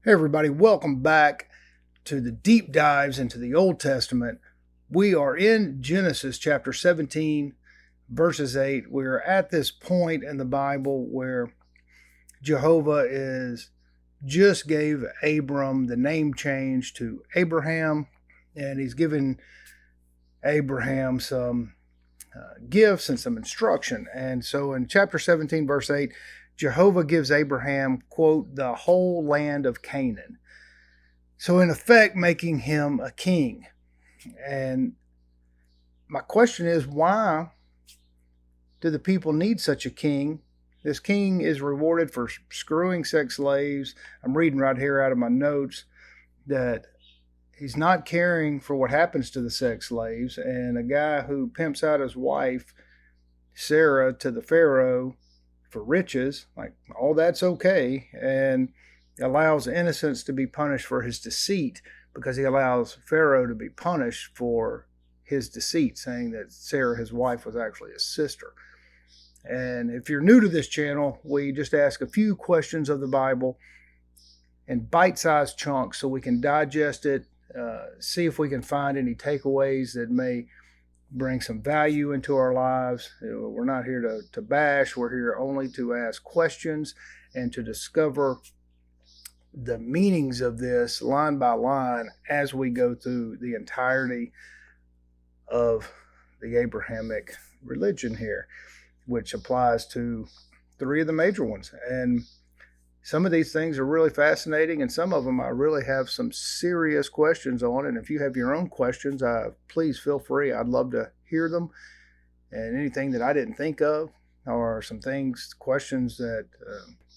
Hey everybody, welcome back to the deep dives into the Old Testament. We are in Genesis chapter 17, verses 8. We're at this point in the Bible where Jehovah just gave Abram the name change to Abraham, and he's given Abraham some gifts and some instruction. And so in chapter 17, verse 8, Jehovah gives Abraham, quote, the whole land of Canaan. So in effect, making him a king. And my question is, why do the people need such a king? This king is rewarded for screwing sex slaves. I'm reading right here out of my notes that he's not caring for what happens to the sex slaves. And a guy who pimps out his wife, Sarah, to the Pharaoh for riches, like all that's okay, and allows innocents to be punished for his deceit because he allows Pharaoh to be punished for his deceit, saying that Sarah, his wife, was actually his sister. And if you're new to this channel, we just ask a few questions of the Bible in bite-sized chunks so we can digest it, see if we can find any takeaways that may bring some value into our lives. We're not here to bash. We're here only to ask questions and to discover the meanings of this line by line as we go through the entirety of the Abrahamic religion here, which applies to three of the major ones. And some of these things are really fascinating, and some of them I really have some serious questions on. And if you have your own questions, please feel free. I'd love to hear them. And anything that I didn't think of, or some questions that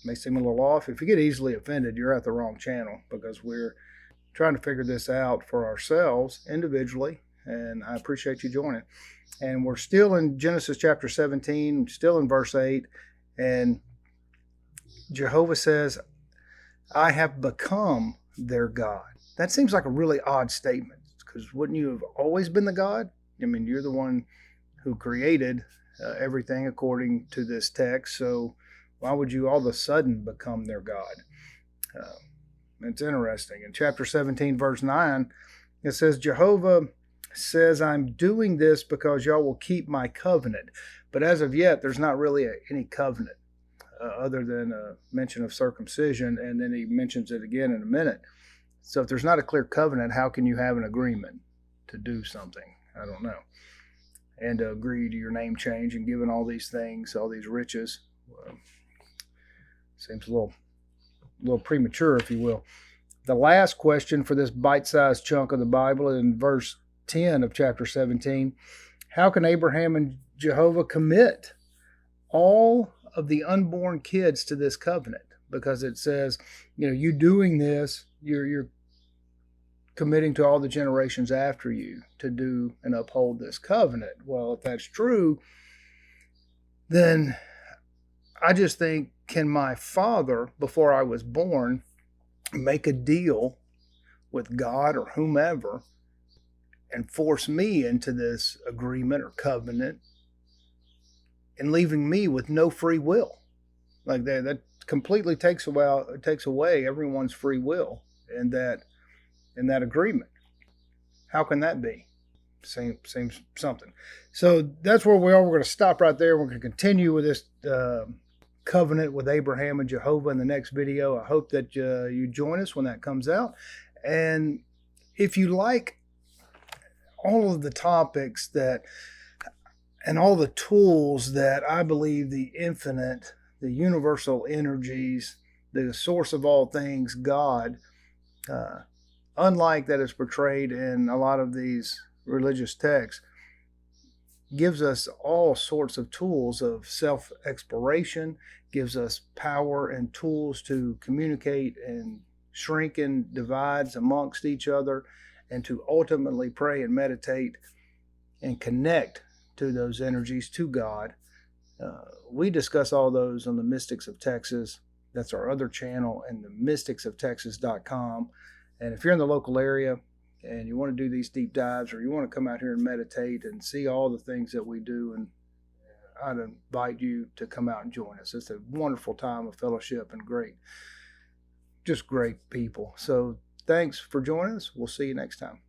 may seem a little off. If you get easily offended, you're at the wrong channel, because we're trying to figure this out for ourselves individually. And I appreciate you joining. And we're still in Genesis chapter 17, still in verse 8. And Jehovah says, I have become their God. That seems like a really odd statement, because wouldn't you have always been the God? I mean, you're the one who created everything according to this text. So why would you all of a sudden become their God? It's interesting. In chapter 17, verse 9, it says, Jehovah says, I'm doing this because y'all will keep my covenant. But as of yet, there's not really any covenant. Other than a mention of circumcision, and then he mentions it again in a minute. So if there's not a clear covenant, how can you have an agreement to do something? I don't know. And to agree to your name change and giving all these things, all these riches, seems a little premature, if you will. The last question for this bite-sized chunk of the Bible in verse 10 of chapter 17, how can Abraham and Jehovah commit all of the unborn kids to this covenant? Because it says, you doing this, you're committing to all the generations after you to do and uphold this covenant. Well, if that's true, then I just think, can my father, before I was born, make a deal with God or whomever and force me into this agreement or covenant, and leaving me with no free will? Like that completely takes away everyone's free will in that agreement. How can that be? Seems something. So that's where we are. We're going to stop right there. We're going to continue with this covenant with Abraham and Jehovah in the next video. I hope that you join us when that comes out. And if you like all of the topics and all the tools that I believe the infinite, the universal energies, the source of all things, God, unlike that is portrayed in a lot of these religious texts, gives us all sorts of tools of self-exploration, gives us power and tools to communicate and shrink in divides amongst each other, and to ultimately pray and meditate and connect to those energies, to God. We discuss all those on the Mystics of Texas. That's our other channel, and the mysticsoftexas.com. And if you're in the local area and you want to do these deep dives, or you want to come out here and meditate and see all the things that we do, and I'd invite you to come out and join us. It's a wonderful time of fellowship and great just great people. So thanks for joining us. We'll see you next time.